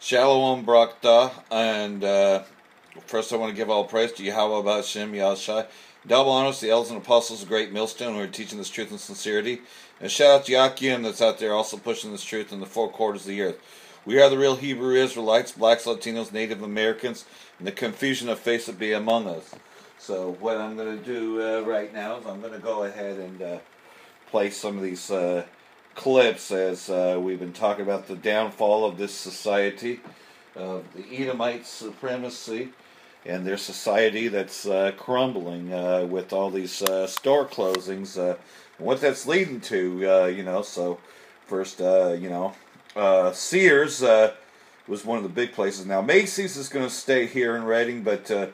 Shalom Brakta, and first I want to give all praise to Yahweh B'Hashem Yahshai. Double honors to the elders and apostles, a great millstone who are teaching this truth in sincerity. And shout out to Yakim that's out there also pushing this truth in the four quarters of the earth. We are the real Hebrew Israelites, blacks, Latinos, Native Americans, and the confusion of face that be among us. So what I'm going to do right now is I'm going to go ahead and play some of these clips as we've been talking about the downfall of this society, of the Edomite supremacy, and their society that's crumbling with all these store closings, and what that's leading to, so first, Sears was one of the big places. Now, Macy's is going to stay here in Reading, but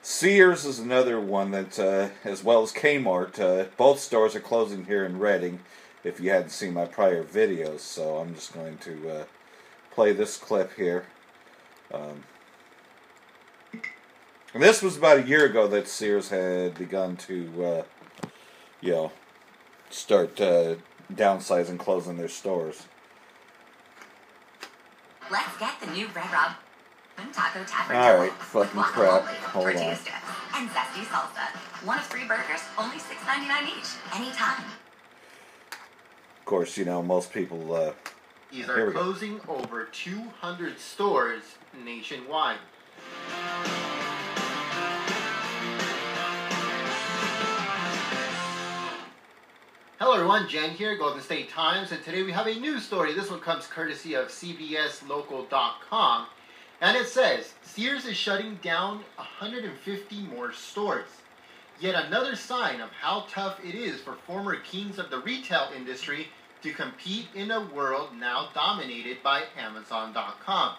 Sears is another one that, as well as Kmart, both stores are closing here in Reading, if you hadn't seen my prior videos. So I'm just going to play this clip here. And this was about a year ago that Sears had begun to, start downsizing, closing their stores. Let's get the new Red Robin Taco Tavern. Alright, fucking crap. Hold on. Strips, and zesty salsa. One of 3 burgers, only $6.99 each. Anytime. Of course, most people... These are closing over 200 stores nationwide. Hello everyone, Jen here, Golden State Times, and today we have a news story. This one comes courtesy of CBSLocal.com, and it says, Sears is shutting down 150 more stores. Yet another sign of how tough it is for former kings of the retail industry to compete in a world now dominated by Amazon.com.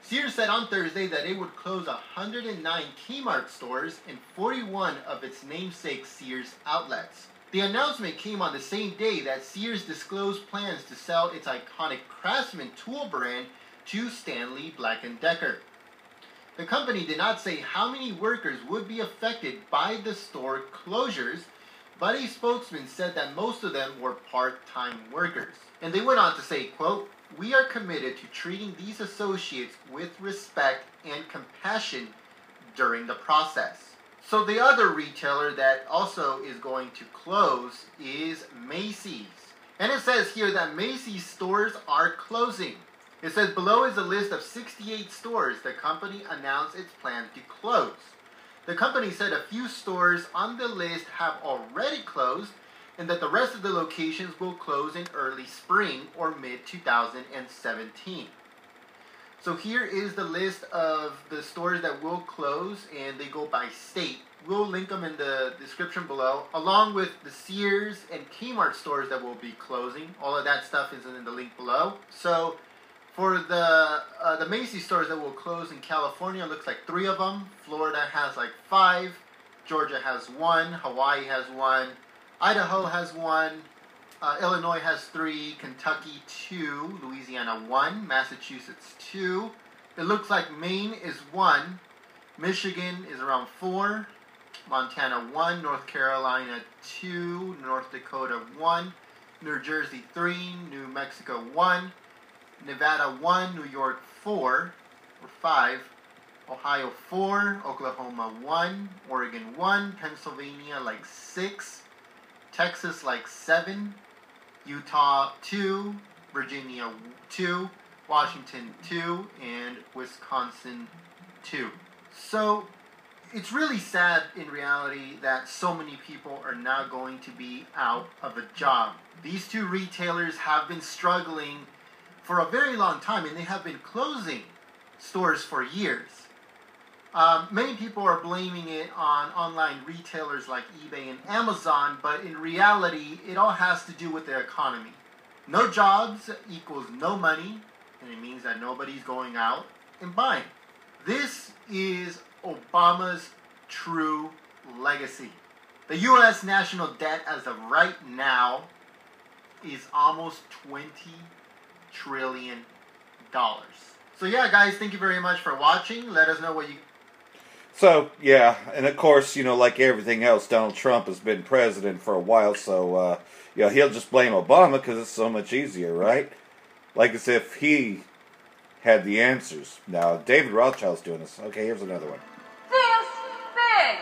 Sears said on Thursday that it would close 109 Kmart stores and 41 of its namesake Sears outlets. The announcement came on the same day that Sears disclosed plans to sell its iconic Craftsman tool brand to Stanley Black & Decker. The company did not say how many workers would be affected by the store closures, but a spokesman said that most of them were part-time workers. And they went on to say, quote, "We are committed to treating these associates with respect and compassion during the process." So the other retailer that also is going to close is Macy's. And it says here that Macy's stores are closing. It says below is a list of 68 stores the company announced its plan to close. The company said a few stores on the list have already closed and that the rest of the locations will close in early spring or mid-2017. So here is the list of the stores that will close, and they go by state. We'll link them in the description below, along with the Sears and Kmart stores that will be closing. All of that stuff is in the link below. So for the Macy's stores that will close in California, it looks like 3 of them. Florida has like 5. Georgia has 1. Hawaii has 1. Idaho has 1. Illinois has 3, Kentucky 2, Louisiana 1, Massachusetts 2. It looks like Maine is 1, Michigan is around 4, Montana 1, North Carolina 2, North Dakota 1, New Jersey 3, New Mexico 1, Nevada 1, New York 4, or 5, Ohio 4, Oklahoma 1, Oregon 1, Pennsylvania like 6, Texas like 7, Utah 2, Virginia 2, Washington 2, and Wisconsin 2. So it's really sad in reality that so many people are now going to be out of a job. These 2 retailers have been struggling for a very long time, and they have been closing stores for years. Many people are blaming it on online retailers like eBay and Amazon, but in reality, it all has to do with the economy. No jobs equals no money, and it means that nobody's going out and buying. This is Obama's true legacy. The U.S. national debt as of right now is almost $20 trillion. So yeah, guys, thank you very much for watching. Let us know what you... So, yeah, and of course, like everything else, Donald Trump has been president for a while, so, he'll just blame Obama because it's so much easier, right? Like as if he had the answers. Now, David Rothschild's doing this. Okay, here's another one. This big.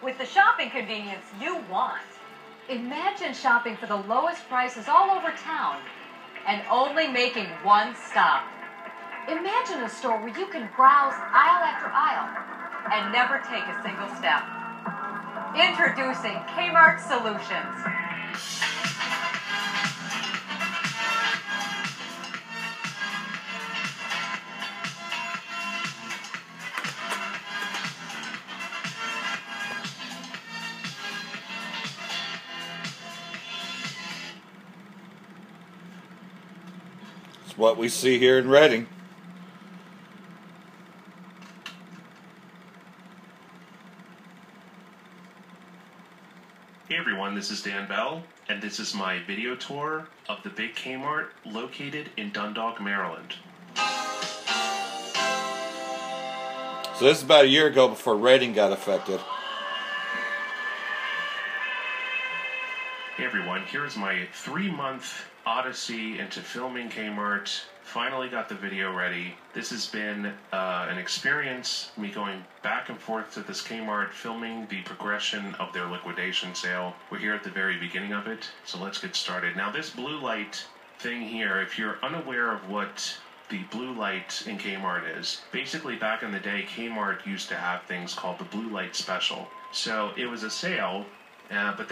With the shopping convenience you want. Imagine shopping for the lowest prices all over town and only making one stop. Imagine a store where you can browse aisle after aisle and never take a single step. Introducing Kmart Solutions. It's what we see here in Reading. Hey everyone, this is Dan Bell, and this is my video tour of the big Kmart located in Dundalk, Maryland. So this is about a year ago before Reading got affected. Hey everyone, here's my 3-month odyssey into filming Kmart. Finally got the video ready. This has been an experience, me going back and forth to this Kmart, filming the progression of their liquidation sale. We're here at the very beginning of it, so let's get started. Now this blue light thing here, if you're unaware of what the blue light in Kmart is, basically back in the day, Kmart used to have things called the blue light special. So it was a sale, but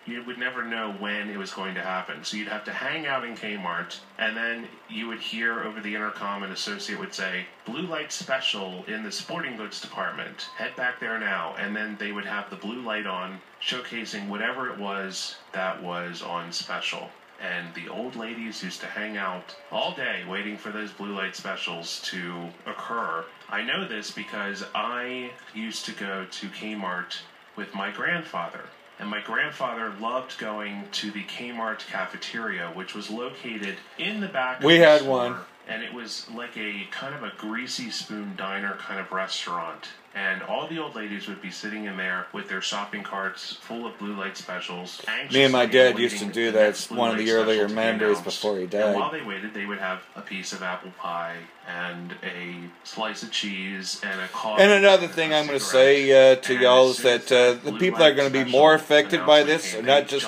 you would never know when it was going to happen. So you'd have to hang out in Kmart, and then you would hear over the intercom an associate would say, "Blue light special in the sporting goods department. Head back there now." And then they would have the blue light on, showcasing whatever it was that was on special. And the old ladies used to hang out all day waiting for those blue light specials to occur. I know this because I used to go to Kmart with my grandfather. And my grandfather loved going to the Kmart cafeteria, which was located in the back of the store. one. And it was like a kind of a greasy spoon diner kind of restaurant. And all the old ladies would be sitting in there with their shopping carts full of blue light specials. Me and my dad waiting used to do for the that. next It's blue one of light the earlier special to be memories announced. before he And died. while they waited, they would have a piece of apple pie and a slice of cheese and a coffee. And another thing I'm going to say to y'all is that the people that are going to be more affected by this are not just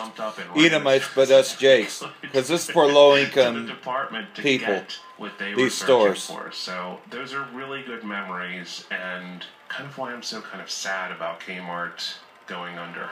Edomites, but us Jakes. Because this is for low-income people, these stores. So those are really good memories, and kind of why I'm so kind of sad about Kmart going under.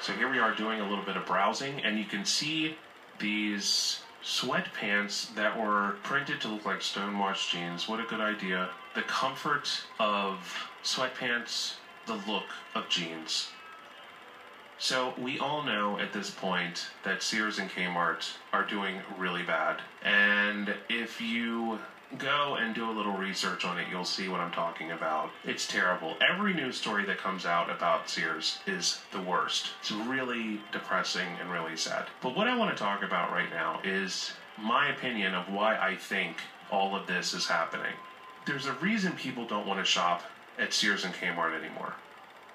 So here we are doing a little bit of browsing, and you can see these sweatpants that were printed to look like stonewashed jeans. What a good idea. The comfort of sweatpants, the look of jeans. So we all know at this point that Sears and Kmart are doing really bad. And if you go and do a little research on it, you'll see what I'm talking about. It's terrible. Every news story that comes out about Sears is the worst. It's really depressing and really sad. But what I want to talk about right now is my opinion of why I think all of this is happening. There's a reason people don't want to shop at Sears and Kmart anymore.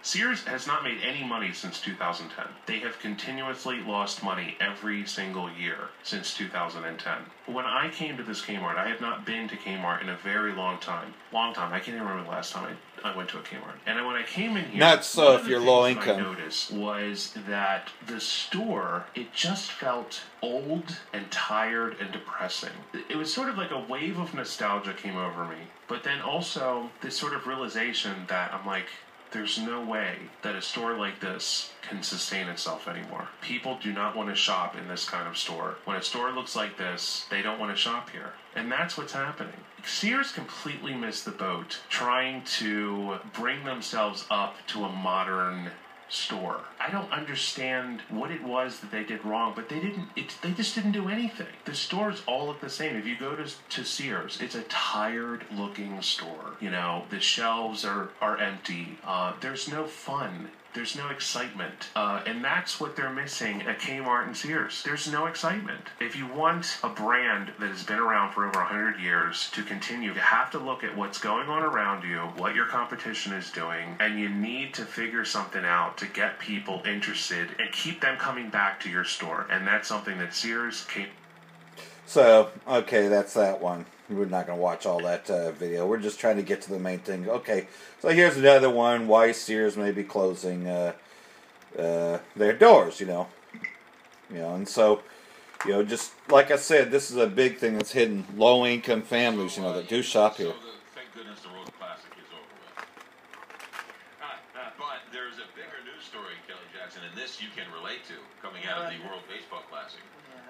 Sears has not made any money since 2010. They have continuously lost money every single year since 2010. When I came to this Kmart, I have not been to Kmart in a very long time. I can't even remember the last time I went to a Kmart. And when I came in here, not so if you're low income. income. What I noticed was that the store, it just felt old and tired and depressing. It was sort of like a wave of nostalgia came over me. But then also this sort of realization that I'm like, there's no way that a store like this can sustain itself anymore. People do not want to shop in this kind of store. When a store looks like this, they don't want to shop here. And that's what's happening. Sears completely missed the boat trying to bring themselves up to a modern store. I don't understand what it was that they did wrong, but they didn't. They just didn't do anything. The stores all look the same. If you go to Sears, it's a tired-looking store. You know, the shelves are empty. There's no fun. There's no excitement. And that's what they're missing at Kmart and Sears. There's no excitement. If you want a brand that has been around for over 100 years to continue, you have to look at what's going on around you, what your competition is doing, and you need to figure something out to get people interested and keep them coming back to your store. And that's something that Sears came... So, okay, that's that one. We're not going to watch all that video. We're just trying to get to the main thing. Okay, so here's another one. Why Sears may be closing their doors, you know. And so, just like I said, this is a big thing that's hitting low-income families, that do shop here. Thank goodness the Road Classic is over with. But there's a bigger news story, Kelly Jackson, and this you can relate to, coming out of the World Baseball Classic.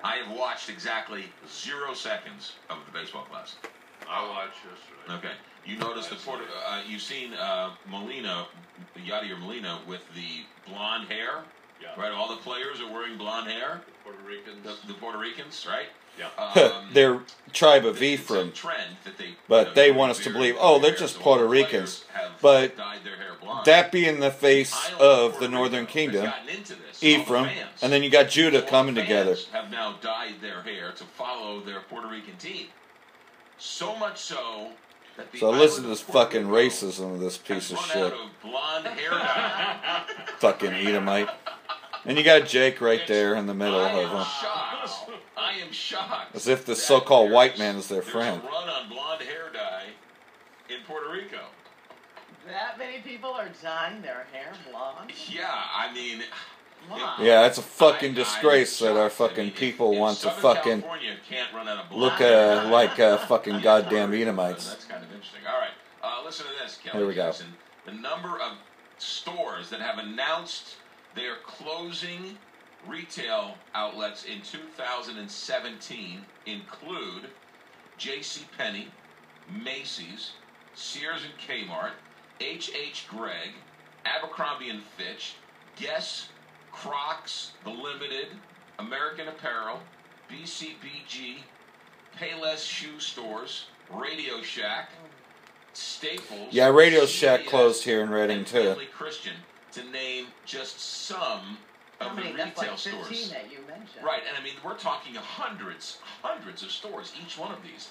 I have watched exactly 0 seconds of the Baseball Classic. I watched yesterday. Okay. You noticed you've seen Molina, Yadier Molina, with the blonde hair? Yeah. Right? All the players are wearing blonde hair? The Puerto Ricans. The Puerto Ricans, right? Yeah. They're tribe of Ephraim. It's a trend that but they want us to believe, they're just Puerto Ricans. But dyed their hair blonde. that being the face of the Northern Kingdom, Ephraim, and then you got Judah coming together. Have now dyed their hair to follow their Puerto Rican team. So much so that the So listen to this fucking racism of this piece of shit. Blonde hair dye. Fucking Edomite. And you got Jake right there in the middle of them. I am shocked. As if the so-called white man is their friend. There's a run on blonde hair dye in Puerto Rico. That many people are dyeing their hair blonde? Yeah, I mean... Yeah, it's a fucking disgrace that our fucking people want to fucking look like fucking goddamn Edomites. That's kind of interesting. All right, listen to this, Kelly Here we go. Jackson. The number of stores that have announced they are closing retail outlets in 2017 include JCPenney, Macy's, Sears and Kmart, H.H. Gregg, Abercrombie and Fitch, Guess, Crocs, The Limited, American Apparel, BCBG, Payless Shoe Stores, Radio Shack, Staples. Yeah, Radio Shack CVS, closed here in Reading too. Family Christian, to name just some of the retail That's like 15 stores. that you mentioned. Right, and I mean we're talking hundreds of stores. Each one of these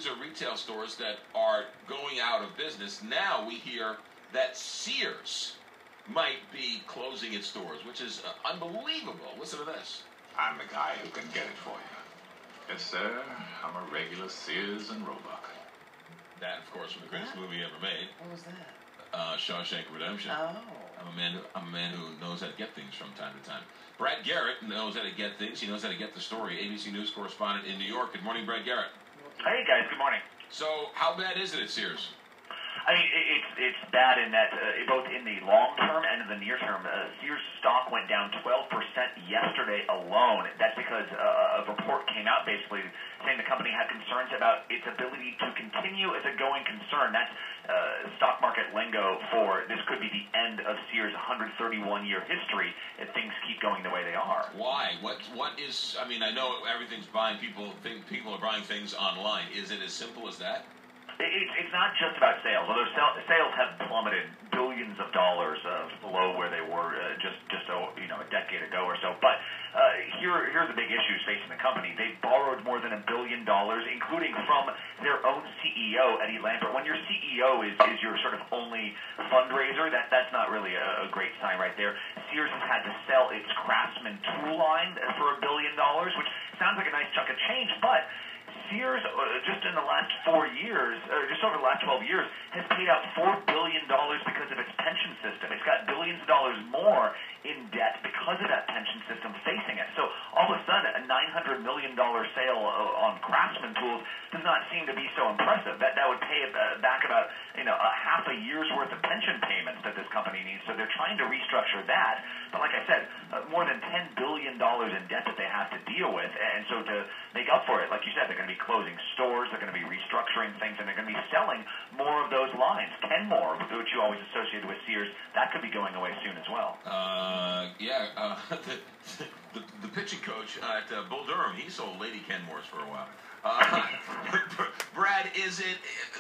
are retail stores that are going out of business. Now we hear that Sears might be closing its doors, which is unbelievable. Listen to this. I'm the guy who can get it for you. Yes, sir. I'm a regular Sears and Roebuck. That, of course, was the greatest movie ever made. What was that? Shawshank Redemption. Oh. I'm a man who knows how to get things from time to time. Brad Garrett knows how to get things. He knows how to get the story. ABC News correspondent in New York. Good morning, Brad Garrett. Hey, guys. Good morning. So, how bad is it at Sears? I mean, it's bad in that both in the long term and in the near term, Sears stock went down 12% yesterday alone. That's because a report came out basically saying the company had concerns about its ability to continue as a going concern. That's stock market lingo for this could be the end of Sears' 131-year history if things keep going the way they are. Why? What is? I mean, I know everything's buying. People are buying things online. Is it as simple as that? It's not just about sales, although sales have plummeted billions of dollars below where they were just a decade ago or so. But here are the big issues facing the company. They borrowed more than $1 billion, including from their own CEO, Eddie Lambert. When your CEO is your sort of only fundraiser, that's not really a great sign right there. Sears has had to sell its Craftsman tool line for $1 billion, which sounds like a nice chunk of change, but Sears, just in the last 4 years, or just over the last 12 years, has paid out $4 billion because of its pension system. It's got billions of dollars more in debt because of that pension system facing it. So all of a sudden, a $900 million sale on Craftsman tools does not seem to be so impressive. That would pay back about a half a year's worth of pension payments that this company needs. So they're trying to restructure that. But like I said, more than $10 billion in debt that they have to deal with. And so to make up for it, like you said, they're going to be closing stores, they're going to be restructuring things, and they're going to be selling more of those lines. 10 more, which you always associated with Sears, that could be going away soon as well. Yeah, the pitching coach at Bull Durham, he sold Lady Kenmores for a while. Brad, is it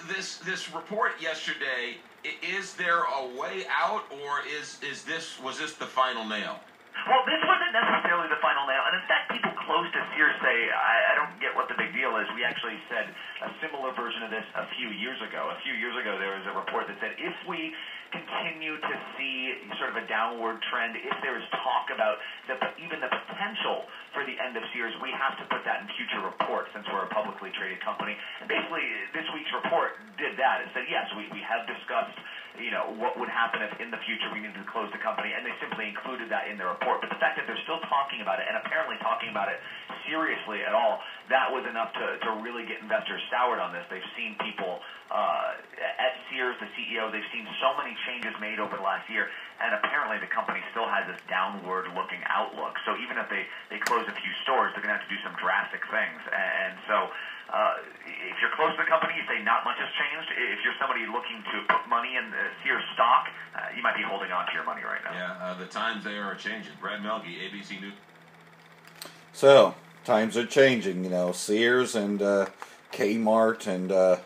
this report yesterday? Is there a way out, or was this the final nail? Well, this wasn't necessarily the final nail, and in fact, people close to Sears say, I don't get what the big deal is. We actually said a similar version of this a few years ago. A few years ago, there was a report that said if we continue to see sort of a downward trend, if there is talk about even the potential for the end of Sears, we have to put that in future reports since we're a publicly traded company. And basically, this week's report did that. It said, yes, we have discussed what would happen if in the future we needed to close the company, and they simply included that in their report. But the fact that they're still talking about it, and apparently talking about it seriously at all, that was enough to really get investors soured on this. They've seen people at Sears, the CEO, they've seen so many changes made over the last year, and apparently the company still has this downward-looking outlook. So even if they close a few stores, they're going to have to do some drastic things. And so if you're close to the company, you say not much has changed. If you're somebody looking to put money in the Sears stock, you might be holding on to your money right now. Yeah, the times they are changing. Brad Melke, ABC News. So, times are changing, Sears and Kmart and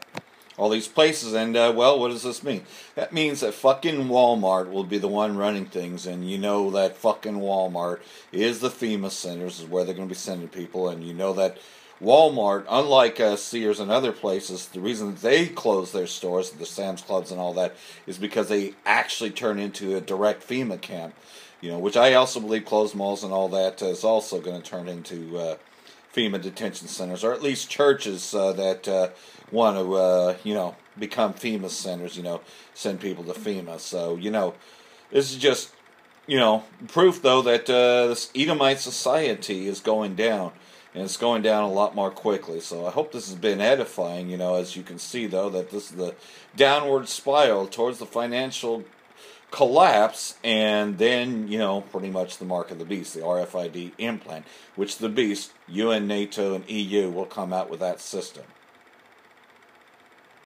all these places. And, well, what does this mean? That means that fucking Walmart will be the one running things. And you know that fucking Walmart is the FEMA centers, is where they're going to be sending people. And you know that Walmart, unlike Sears and other places, the reason they close their stores, the Sam's Clubs and all that, is because they actually turn into a direct FEMA camp. Which I also believe closed malls and all that is also going to turn into FEMA detention centers, or at least churches that want to, become FEMA centers, send people to FEMA. So, this is just, proof, though, that this Edomite society is going down. And it's going down a lot more quickly. So I hope this has been edifying, as you can see, though, that this is the downward spiral towards the financial collapse, and then, pretty much the mark of the beast, the RFID implant, which the beast, UN, NATO, and EU will come out with that system.